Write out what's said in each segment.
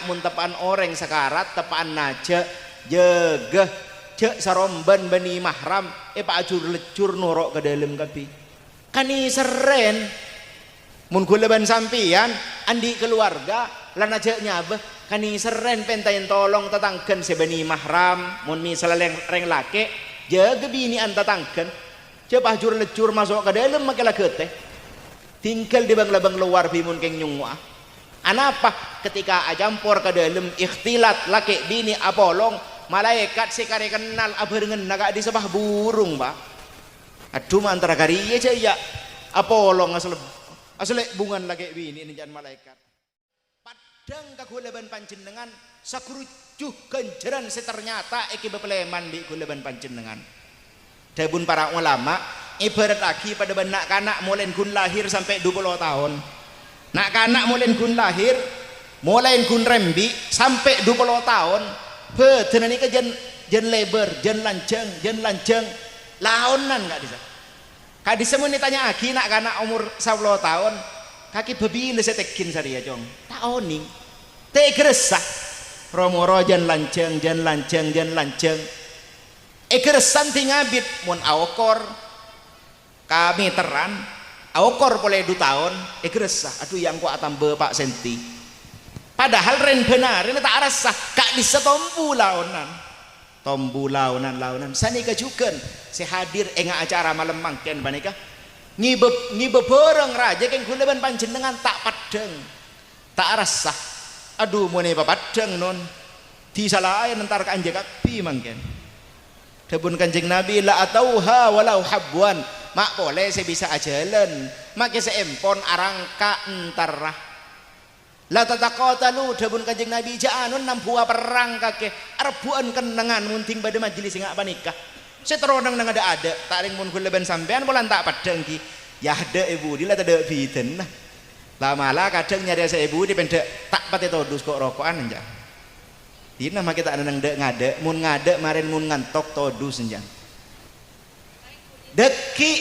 mun tepaan orang sekarat tepaan naja jegeh cek saromban bani mahram pak ajur lecur norok ke dalam kapi kani seren mun kuleban sampian andi keluarga lan aja nyabeh kani seren pentayin tolong tetangken sebani mahram mun misalnya reng lake jaga bini an tetangken cepah jur lecur masuk ke dalam makilah keteh tinggal di bang-labang luar bimun keng nyungwa anapa ketika ajampor ke dalam ikhtilat laki bini apolong malaikat si kare kenal abarengen naga di sebah burung pak aduh antara kari aja ya apolong asal bungan laki bini ini jangan malaikat padang kagulaban panjenengan sakurujuh kenjeran seternyata eki bepeleman di kulaban panjenengan dabun para ulama ibarat lagi pada benak kanak mulai gun lahir sampai 20 tahun nak kanak mulai gun lahir mulai gun rembi sampai 20 tahun betul ini ke jen lebar jen lanjang laonan nggak bisa kak disemua nih tanya lagi nak kanak umur 10 tahun kaki babi lese tekin sari ya jong taoning tegresah romoro jen lanjang egeresan tingabit mun awokor kami teran awokor boleh 2 tahun egeresah aduh yang ku tambah pak senti padahal ren benar ini tak resah kak bisa tombu launan sani kejukan si hadir enga acara malam mangken banika ngibe borong raja keng kuleban panjenengan tak padeng tak resah aduh mau nih padeng non di salahin ntar kanjeng kapi mangken dabun kanjeng Nabi la atauha walau habwan mak boleh saya bisa ajalan mak seempon arangka entarah la tataqatalu dabun kanjeng Nabi ja'anun nampua perang kake arbuan kenangan munting pada majelis sing apa nikah seteronang nang ada tak ring mun kuleban sampean bolan tak padeng ki ya ada ibu dila tak ada biden lah malah kadang nyari saya ibu di pendek tak pati todus kok rokokan aja dina mah kita nang ngade mun ngade marin mun ngantok todu senjang deki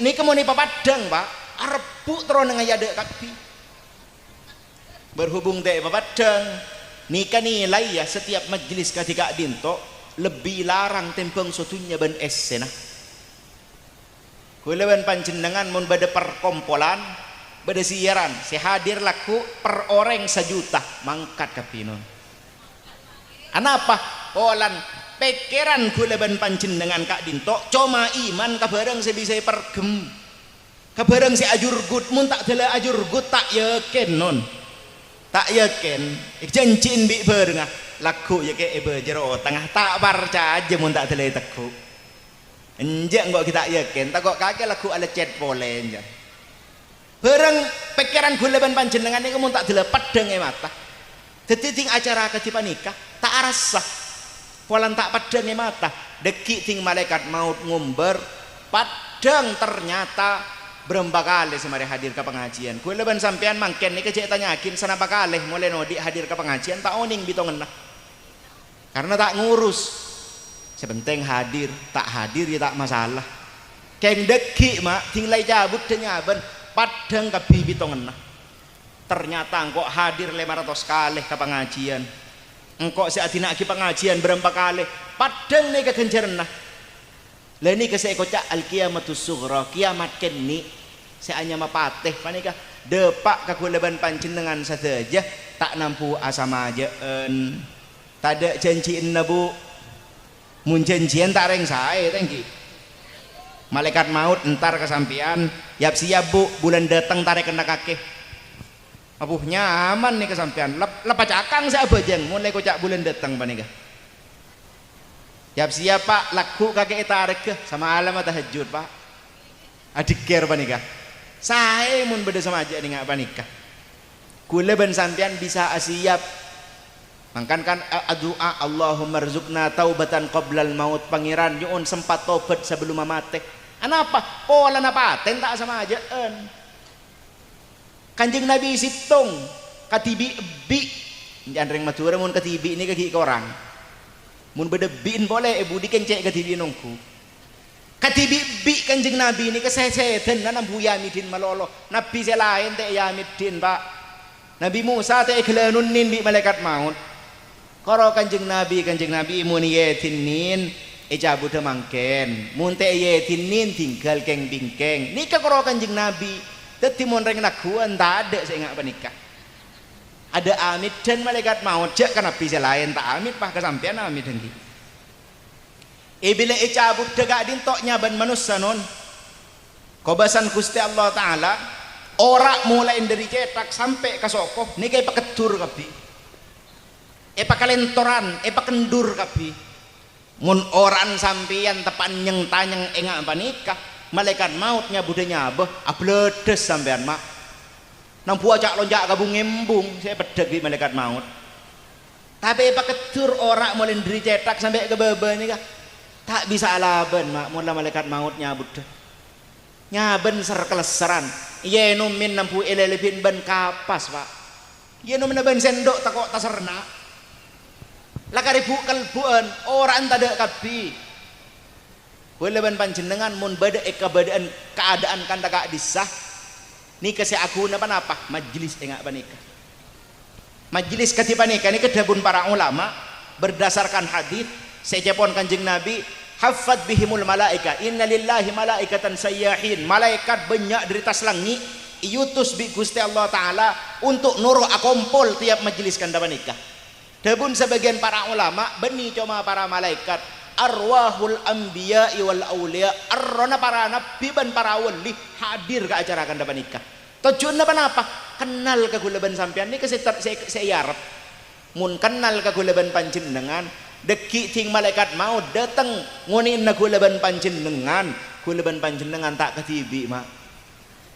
niki mun papadang pak arep troneng aya dek kapi berhubung dek papadang nika nilai ya setiap majelis ketika dinto lebih larang tempeng sotunya ban esena kuleban panjenengan mun bade perkompolan bade siaran si hadir laku per orang 1 juta mangkat kapinon anapa polan pikiran kuleban panjenengan kak dinto cuma iman kabareng saya bisa pergem kabareng si ajur gut mun tak dela ajur gut tak yakin non tak yakin janjin bi berengah laku ya ke jero tengah tak barca aja mun tak dela teku enjak kok kita yakin tak kok kake laku ala chat pole enjak bareng pikiran kuleban panjenengan ini mun tak dela pedeng mata dadi acara ketipa nikah tak arasah polan tak padang mata deki ting malaikat maut ngumber padang ternyata berapa kali semari hadir ke pengajian kue leban sampean mangken nih kecek tanyakin senapa kali mulai nodi hadir ke pengajian tak oning bitong enak karena tak ngurus sepenting hadir tak hadir ya tak masalah keng deki mak tinggal cabut denyaban padang ke bitong enak ternyata engkau hadir 500 kali ke pengajian engkau saat ini lagi pengajian berapa kali padang nih kekencaran lah ini ke saya kocak al kiamatus sughra kiamat kini saya hanya mapateh panika depak kakuleban panjenengan saja tak nampu asama ajaan tak ada janjiin nabu mun janjian tak reng saya tengki malaikat maut entar kesampian yap siap bu bulan datang tarik kena kakek apuh nyaman nih kesampean lepas cakang saya bajang mulai kocak bulan datang panika siap pak laku kakek tarik ke sama alam tahajud pak adik ker panika saya mun beda sama aja nih nggak panika kule ben sampean bisa asiap mangkan kan doa Allahumma rzuqna taubatan qoblal maut pangeran nyuun sempat tobat sebelum mati anapa pola napa tak sama ajaan Kanjeng Nabi situng katibi bi jangan ring matura mun katibi ini kaki orang mun beda biin boleh ibu dikencek katibi nongku katibi bi Kanjeng Nabi ini kesesetan nanam bu yamidin malolo nabi selain teh yamidin pak Nabi Musa te iklanun nin bi malaikat maut. Karo kanjeng Nabi mun yetin nin cabut mangken. Mun te yetin nin tinggal keng bingkeng. Nikah karo kanjeng Nabi. Dadi mun reng naguan tak ada saya ngak nikah. Ada amit dan malaikat maut jak kan nabi lain tak amit pah kesampean amit dengki. Bila cabut degak dintok nyaban manusia non. Kobasan Gusti Allah Ta'ala ora mulai dari cetak sampai ke sokoh ini kayak pakedur kabi pakalentoran pakendur kabi mun orang sampian tepan nyeng tanyeng enggak panikah malaikat mautnya budenya nyabah abledes sampean mak nampu acak lonjak gabung ngembung saya pedeg di malaikat maut tapi pakedur ora mulai dari cetak sampai ke baba ini kah tak bisa alaban mak mula malaikat mautnya budhe nyaben ser keleseran yenu min nampu elelebin ban kapas pak yenu min ban sendok takok taserna lakari bukal buan orang tada kabi boleh ban panjenengan mun bada ekabadaan keadaan kanda kak disah ni kasi aku apa majelis enggak panika majelis ketipa nikah ni kedabun para ulama berdasarkan hadis secepon kanjeng Nabi hafad bihimul malaika inna lillahi malaikatan sayyahin malaikat banyak dari tas langit iutus bi Gusti Allah Ta'ala untuk nuruh akompol tiap majelis kanda nikah dabun sebagian para ulama beni cuma para malaikat arwahul anbiya wal awliya arrona para nabi dan para wali hadir ke acara kanda nikah tujuan apa kenal kegulaban sampean ni saya harap mun kenal kegulaban panjenengan deki ting malaikat mau datang ngunin na gulaban panjenengan tak ketibi mak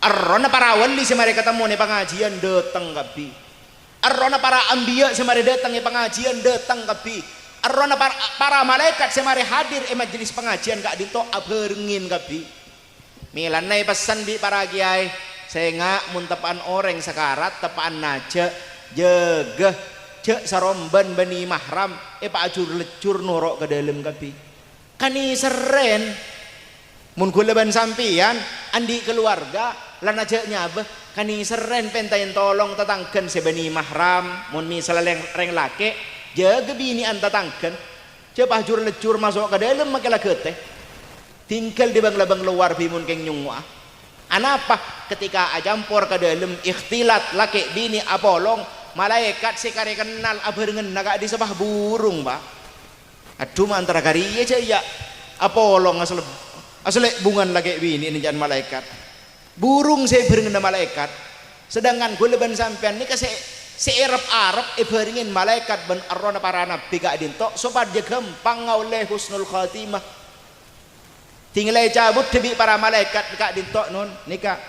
arrona para wali semari ketemu ni pengajian datang kabi arrona para ambiya semari datang ni pengajian datang kabi arrona para malaikat semari hadir majelis pengajian gak dinto aberengin kabi milan nai pesan di para kiai saya ngak mun tepaan orang sekarat tepaan naja jegeh cek saromban bani mahram pak acur lecur norok ke dalam kapi kani seren mun gulaban sampian andi keluarga lan aja nyabeh kani seren pentain tolong tetanggen sebani mahram mun misalnya reng lake jaga bini an tetanggen cek acur lecur masuk ke dalam makilah geteh tinggal di bang-labang luar bimun keng nyungwa anapa ketika ajampor ke dalam ikhtilat laki bini apolong malaikat sekali kenal abarengan naga di sebah burung pak aduh antara kari aja ya apolong asal bungan lagi bini ini jangan malaikat burung saya berengan malaikat sedangkan gue leban sampean ini kasih seerap Arab baringin malaikat ben arrona para nabi gak dintok sobat dia gampang oleh husnul khatimah tinggal cabut debi para malaikat gak dintok non nikah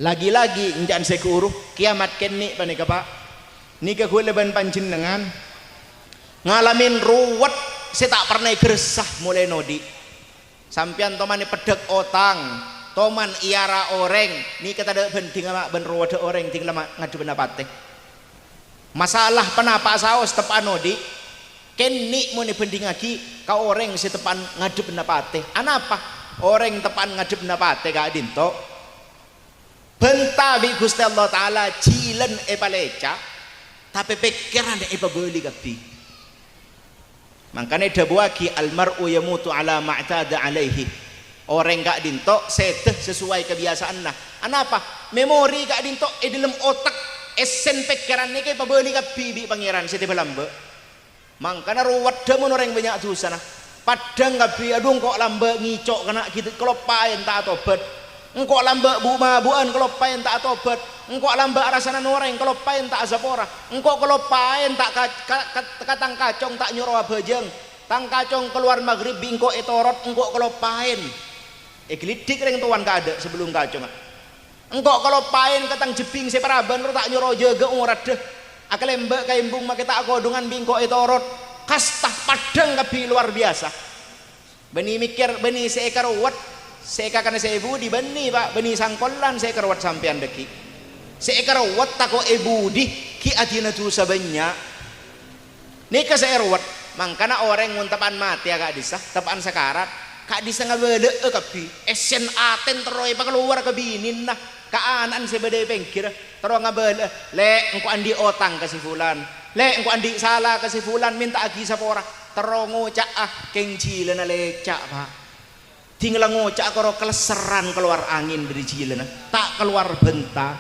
lagi-lagi jangan saya keuruh kiamat kene panika pak nikah gue leban panjenengan ngalamin ruwet saya tak pernah gersah mulai nodi sampian tomani pedek otang toman iara orang ni kata ada penting ama ben ruwet orang tinggal ngadu pendapatnya masalah penapa saos tepan nodi keni muni penting lagi kau orang si tepan ngadu pendapatnya anapa orang tepan ngadu pendapatnya gak dinto benta bi Gusti Allah Ta'ala jilen paleca tapi pikiran ipa beli kapi makanya ada buaki almar'u yamutu ala ma'tada alaihi orang gak dintok seteh sesuai kebiasaan nah anapa memori gak dintok dalam otak esen pikiran ini ipa beli kapi bi pangeran setiap lambe makanya ruwet demun orang banyak dosa nah padang kapi aduh kok lambe ngicok kena gitu kelopain tak tobat engkau lamba buan kelopain tak tobat engkau lamba rasana noreng kelopain tak azapora engkau kelopain tak katang kacong tak nyuruh bajeng tang kacong keluar maghrib engkau etorot engkau kelopain gelidik ring tuan gak ada sebelum kacong engkau kelopain katang jebing separaban tak nyuruh jaga umurad deh akalemba kaimbung makita akodungan bingko etorot kastah padang kabi luar biasa beni mikir beni seekar wat seekar karena saya ibu di beni pak beni sangkolan seekar wat sampean deki seekar wat tako ibu di ki adina tu sabanya nika seekar wat mangkana orang nguntapan mati agak disah tapan sekarat kak disah ngabele kapi esen aten teroy pa keluar kabinin nah kaanan sebedai pengkir terus ngabel le engko andi otang ke si fulan le engko andi salah ke si fulan minta agi sapa ora terus ngocak keng cilena lecak Pak tinggal ngocak karo keleseran keluar angin dari cilena tak keluar bentah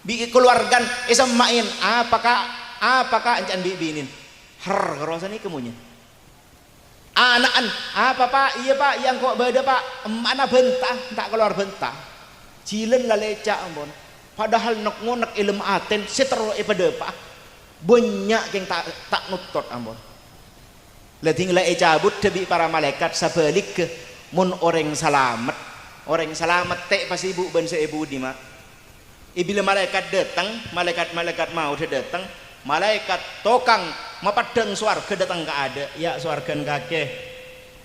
bikin keluargan isam main apakah ancan bibinin her kerosani kemunya anak apa Pak iya Pak yang kok beda Pak mana bentah tak keluar bentah cilen lah lecak ampun padahal nok ngonek ilmu aten setero pada Pak banyak yang tak nutot ampun lah tinggal cabut debi para malaikat sabalik ke mun orang selamat tek pas ibu ban seibu di mak bila malaikat datang malaikat mau datang malaikat tokang mapadeng swarga datang ke ada ya swargan kakek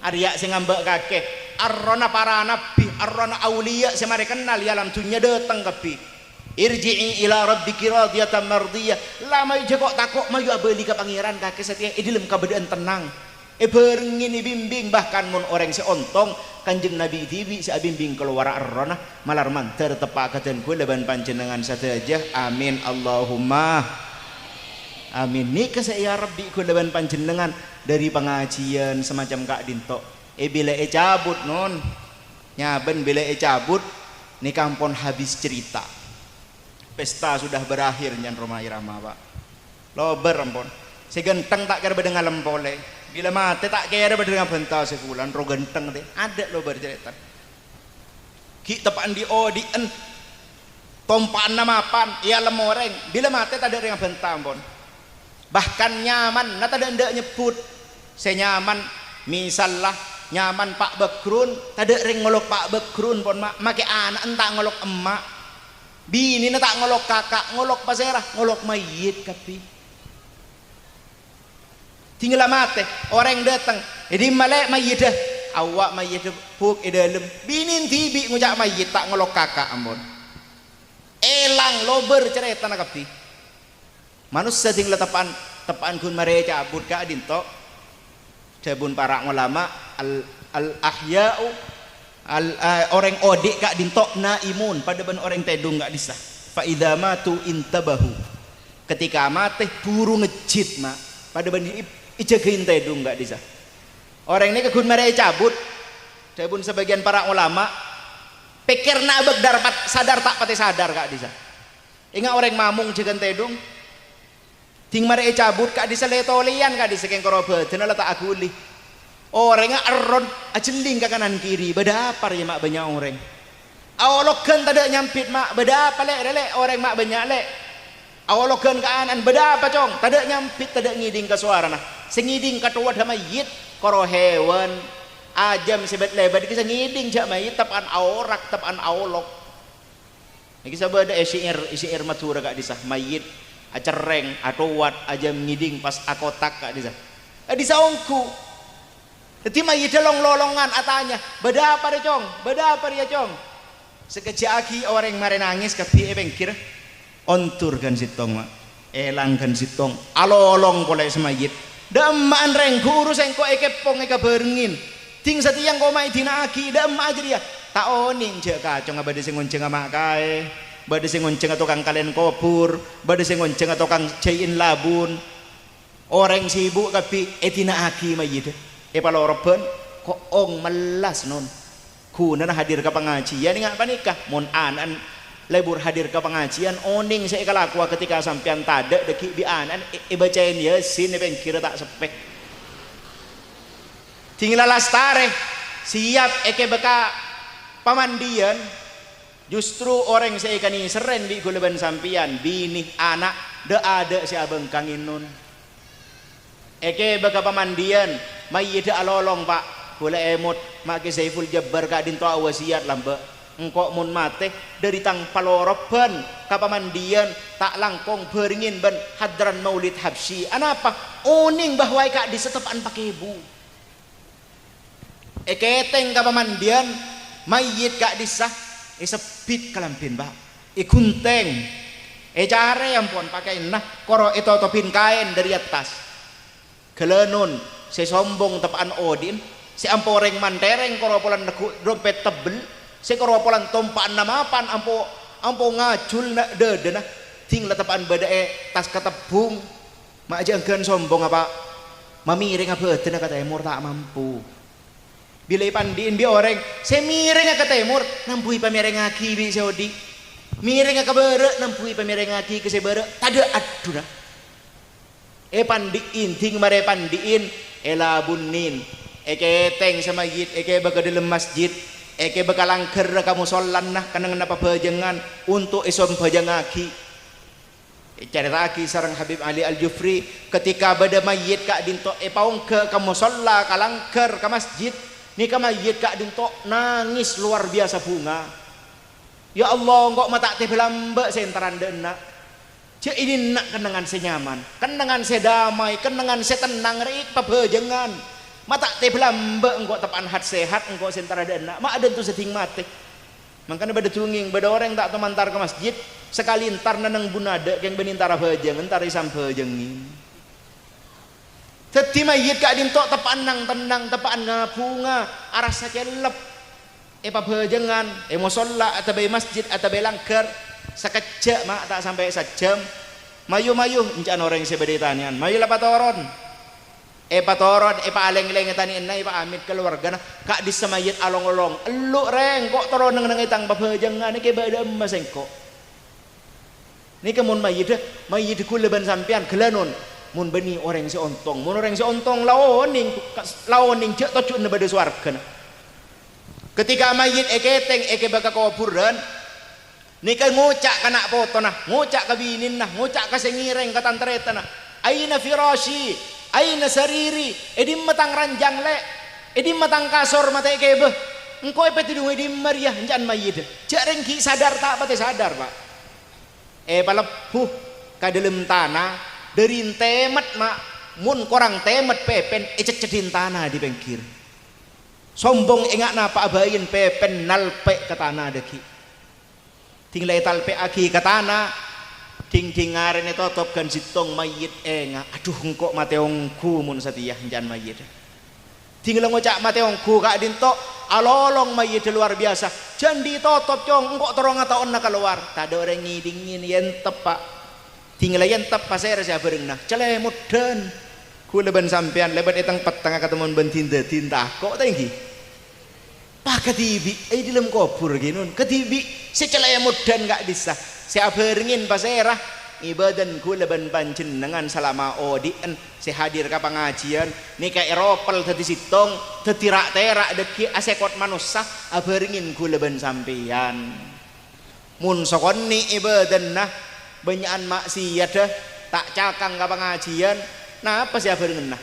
Arya sing ngambek kakek arrona para nabi arrona aulia si mereka kenal ya alam dunia datang kapi irji'i ila rabbiki radiyatan mardiyah lama aja kok takok maju abeli ke pangeran kakek setia idilem kabadaan tenang berengin bimbing bahkan mun orang seontong kanjeng Nabi tibi si bimbing keluar arrona malar manter tepakaten ku leban panjenengan saja amin Allahumma amin nika saya Rabbi ku leban panjenengan dari pengajian semacam Kak Dinto bila cabut non nyaben bila cabut ni kampon habis cerita pesta sudah berakhir nyan Romai Rama Pak lober ampun si genteng tak kira dengan lempole bila mati tak kira dengan bentar sebulan ro genteng deh ada lober cerita ki tepan di odien tompaan namapan ia lemoreng bila mati tak ada dengan bentar ampun bahkan nyaman nata ndak nyebut saya nyaman misalnya nyaman Pak Bekrun tadi ring ngolok Pak Bekrun pon mak make anak entak ngolok emak bini tak ngolok kakak ngolok pasera ngolok mayit kapi tinggal mati orang datang jadi malek mayit dah awak mayit puk dalam bini tibi ngujak mayit tak ngolok kakak ampun elang lober cerita nak kapi manusia tinggal tepan kun mereka cabut Kak Dinto jabun para ulama al ahya'u orang odik Kak Dinto naimun pada ben orang tedung gak disah fa idza matu intabahu ketika mati buru ngejit mak pada ben ijagein tedung gak disah orang ini kegun mereka cabut jabun sebagian para ulama pikir nak dapat sadar tak pati sadar gak disah ingat orang mamung jagan tedung ting mare cabut Kak disa letolian Kak disa keng korobat dina letak aguli orangnya erron ajeling ke kanan kiri beda apa ya mak banyak orang awalokan tada nyampit mak beda apa lek orang mak banyak lek awalokan ke kanan beda apa cong tada nyampit tada ngiding ke suara nah sengiding katuat sama yit koro hewan ajam sebet lebat kisah ngiding jak mayit tapan aurak tapan awlok kisah beda isi matura Kak disa mayit acereng atowat aja ngiding pas akotak Kak disa ongku jadi mayit long lolongan atanya beda apa deh cong beda apa dia cong sekejaki orang mare nangis kapi bengkir onturkan sitong mak elangkan sitong alolong boleh semayit damaan reng guru sengko ekepong eka berengin ting setiang kau mai dinaki dama aja dia tak oning cek kacong abadi sing ngonceng ama kae bade sing ngonceng atau kang kalian kopur bade sing ngonceng atau kang cain labun orang sibuk tapi etina aki mayit paloroben kok ong melas non kuna hadir ke pengajian ingat panikah mon anan lebur hadir ke pengajian oning saya kalakwa ketika sampean tada deki bi anan bacain yasin ben kira tak sepek tinggal lastare siap eke beka pamandian justru orang saya kani seren di guleban sampian bini anak de ada si abang kangin nun eke baka pamandian mayit alolong Pak gula emot make Saiful Jabbar Kak Dinto wasiat lamba engkok mun mate dari tang paloroban ka pamandian tak langkong beringin ban hadran maulid habsyi anapa oning bahwa Kak di setepaan pakai ibu eke teng ka pamandian mayit Kak disah sepit kalampin Pak ikunteng care ampun pakai nah koro itu topin kain dari atas kelenun si sombong tepaan odin si amporeng mantereng koropolan dompet tebel si koropolan tompaan namapan ampo ngacul nak dede nah ting letapan badae tas katebung mak jangkeun sombong apa mamiring apa teu ka timur tak mampu bila pandiin bi orang saya miring ke timur nampui pamireng aki bi saudi miring ke bere nampui pamireng aki ke sebere tada aduna pandiin ting mare pandiin elabunin keteng sama yit baga dalam masjid bakal langker kamu sholat nah kanang napa bajangan untuk isom bajang aki cerita aki sarang Habib Ali Al-Jufri ketika bada mayit kak dinto paung ke kamu sholat kalangker ke masjid ni ka mayit kak dinto nangis luar biasa bunga ya Allah kok mata teh belamba sentaran deuna cek ini nak kenangan senyaman kenangan sedamai kenangan setenang reik pabejengan mata teh belamba engkau tepan hat sehat engkau sentara deuna mak ada tu seting mate makanya bada tunging bada orang tak temantar ke masjid sekali entar nanang bunada yang benintara bejeng entar isam bejengin teti mayit kak dinto tepan nang tenang tepan ngabunga arah sakelep pabejengan musolla atau be masjid atau be langker sekejap mak tak sampai sejam mayu-mayu encan orang yang sebeda tanian mayu lah patoron patoron aleng-leng tani enai amit keluarga kak disemayit along-along elu reng kok toron nang itang pabejangan ke bada emas engko ni kemun mayit ku leban sampean gelanon mun beni orang si ontong mun orang si ontong laoning cek tocuk na bada swarga ketika mayit keteng baka kuburan nika ngucak kana foto nah ngucak ka binin nah ngucak ka sengireng ka tantreta nah aina firashi aina sariri edim matang ranjang le edim matang kasor mata kebe engko tidung edim maria encan mayit cek rengki sadar tak pate sadar pak palepuh ka dalam tanah dari temet mak mun korang temet pepen cedin tanah di bengkir sombong ingat napa abain pepen nalpe ke tanah deki tinggal talpe aki katana ting ngaren itu top kan sitong mayit enga aduh engkok mateongku mun satiyah jan mayit tinggal ngocak mateongku kak dinto alolong mayit luar biasa jan ditotop cong engkok torong taon na keluar tak ada orang ngidingin yen tepak tinggal yen tep pasir saya bereng nah celemut dan ku leban sampean lebat etang petang ketemuan bentinda kok tinggi pak ketibi di dalam kubur gini ketibi secelaya mudan gak bisa saya beringin pasirah ibadan kula ban panjenengan selama odien saya hadir ke pengajian nih kayak eropel tadi sitong tetirak terak deki asekot manusia aberingin kula ban sampeyan mun sokoni ibadan nah banyakan maksiat dah tak cakang ke pengajian nah apa sih aberingin nah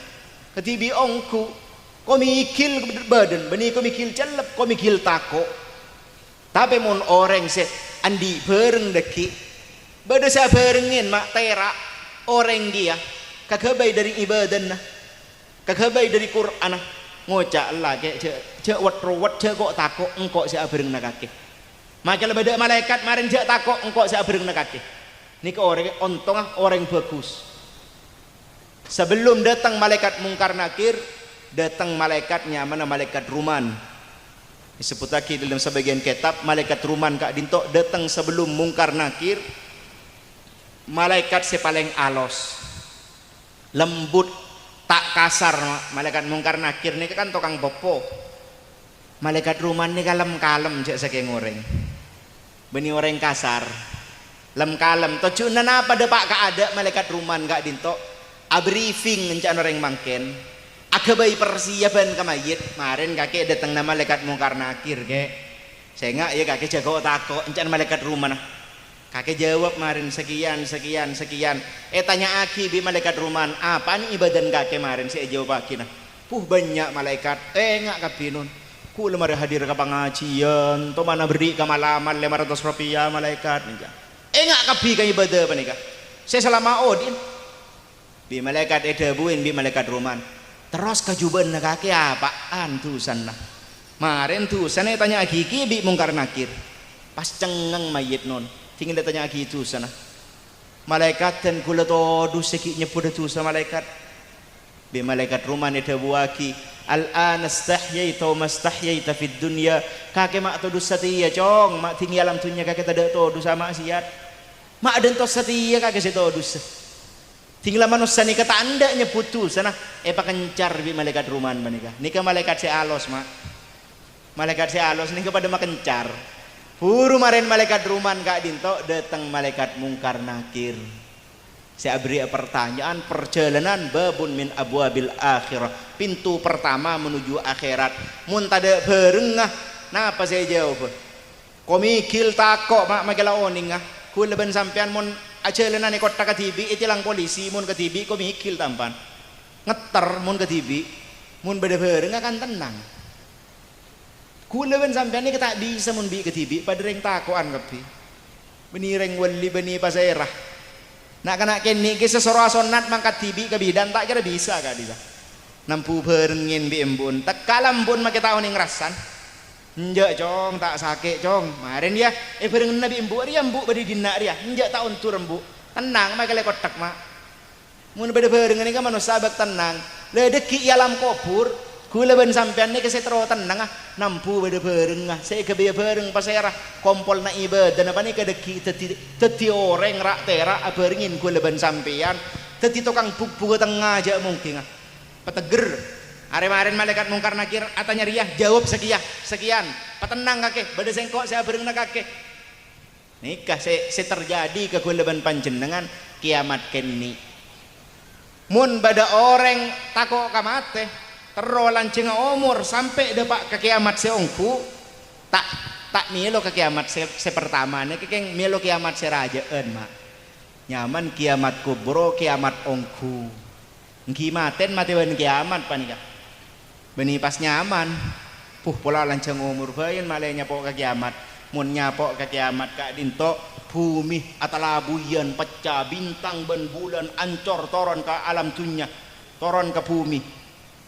ketibi ongku komikil badan beni komikil celep komikil tako tapi mun orang se andi bareng deki bada sa barengin mak terak orang dia kagabay dari ibadah nah kagabay dari Quran nah ngocak lah cek wat ruwat cek kok tako engkok sa bareng na kaki maka bada malaikat marin cek tako engkok sa bareng na kaki ni ke orang ontong orang bagus sebelum datang malaikat mungkar nakir datang malaikatnya mana malaikat Ruman disebut lagi dalam sebagian kitab malaikat Ruman kak dinto datang sebelum mungkar nakir malaikat sepaling alos lembut tak kasar malaikat mungkar nakir ini kan tukang popo malaikat Ruman ini kalem cek saking goreng beni orang kasar lem kalem tujuan apa depak kak ada malaikat Ruman kak dinto a briefing encan orang mangken agabai persiapan ke mayit kemarin kakek datang nama malaikat mungkar nakir kek saya nggak ya kakek jago tako encan malaikat rumah nah kakek jawab kemarin sekian tanya aki bi malaikat rumah apa nih ibadan kakek kemarin saya jawab aki nah banyak malaikat nggak kapinun ku lemari hadir ke pengajian to mana beri ke malaman 500 rupiah malaikat nggak kapi ke ibadah apa nih kak saya selama odin bi malaikat edabuin bi malaikat rumah terus kejuban kaki apaan tusan nah kemarin tusan tanya gigi bi mungkar nakir pas cengeng mayit non tinggal tanya gigi tusan nah malaikat dan kula todu seki nyebut tusan malaikat bi malaikat rumah ni dabuaki al-an astahyaita wa mastahyaita fid dunya kakek mak todu satiya cong mak tinggi alam dunya kakek tidak todu sama maksiat mak dan tos setia kagak setodus tinggal manusia nih kata andanya putus sana pakencar bi malaikat ruman menikah nikah malaikat si alos mak malaikat si alos nih kepada makencar huru maren malaikat ruman kak dinto datang malaikat mungkar nakir saya beri pertanyaan perjalanan babun min abwabil akhirah pintu pertama menuju akhirat mun tada berengah napa saya jawab komikil takok mak magala oning ah kulaban sampean mun ajalanan ni kota katibi itilang polisi mun katibi komikil tampan ngeter mun katibi mun beda bereng akan tenang kulaban sampean ni tak bisa mun bi katibi pada reng takoan kapi beni reng wali beni pasairah nak kena kini kisah soro sonat mangkat tibi ke bidan tak kira bisa kak dia nampu berengin bi embun tak kalam pun mak kita oning rasan njak cong tak sakit cong kemarin dia berengin nabi embu dia embu badi dinak dia njak tak untur embu tenang mak kele kotak mak mun beda berengin ni kan manusia bak tenang ledeki alam kubur kula ben sampean ni kesetro tenang ah nampu beda bereng ah saya kebaya bereng pasairah kompol na ibadah apa ni kedeki teti orang rak terak berengin kula ben sampean teti tukang buku tengah aja mungkin ah peteger are-maren malaikat mungkar nakir atanya riah jawab sekian petenang kakek beda sengkok saya bereng na kakek nikah saya terjadi ke kula ben panjenengan kiamat keni mun bada orang takok kamate terolan cenga umur sampai depak ke kiamat seongku tak milo ke kiamat se pertama nih keng milo kiamat se rajaan mak nyaman kiamat kubro kiamat ongku ngimaten mati ban kiamat panika beni pas nyaman pola lanceng umur bayin malah nyapok ke kiamat mun nyapok ke kiamat kak dinto bumi atalabuyan pecah bintang ben bulan ancor toron ke alam dunya toron ke bumi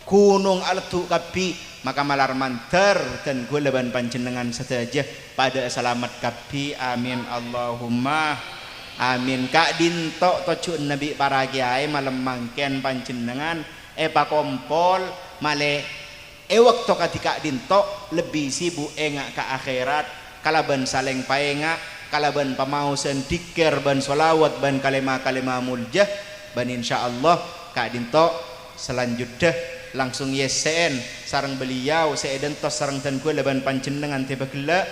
gunung aletu kapi maka malar mantar dan gulaban panjenengan saja pada selamat kapi amin Allahumma amin kak dinto tocun nabi para kiai malam mangken panjenengan pa kompol male waktu ketika dinto lebih sibuk engak ke akhirat kalaban saleng paengak kalaban pamausan dikir ban solawat ban kalimah muljah ban insyaallah kak dinto selanjutnya langsung yesen sarang beliau seeden tos sarang dan gue leban panjenengan tiba gela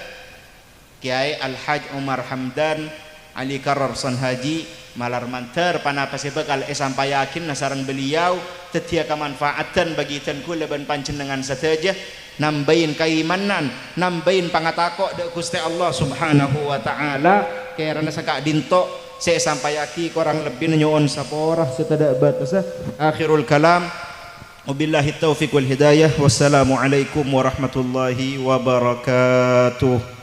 Kiai Al-Haj Umar Hamdan Ali Karar Son Haji malar manter panapa sebekal sampai yakin sarang beliau tetia kemanfaatan bagi dan gue leban panjenengan saja nambahin keimanan nambahin pangatako de Gusti Allah Subhanahu wa taala karena sakak dinto saya sampai yakin kurang lebih nyoon saporah setada batas akhirul kalam wabillahi taufiq wal hidayah wassalamu alaikum warahmatullahi wabarakatuh.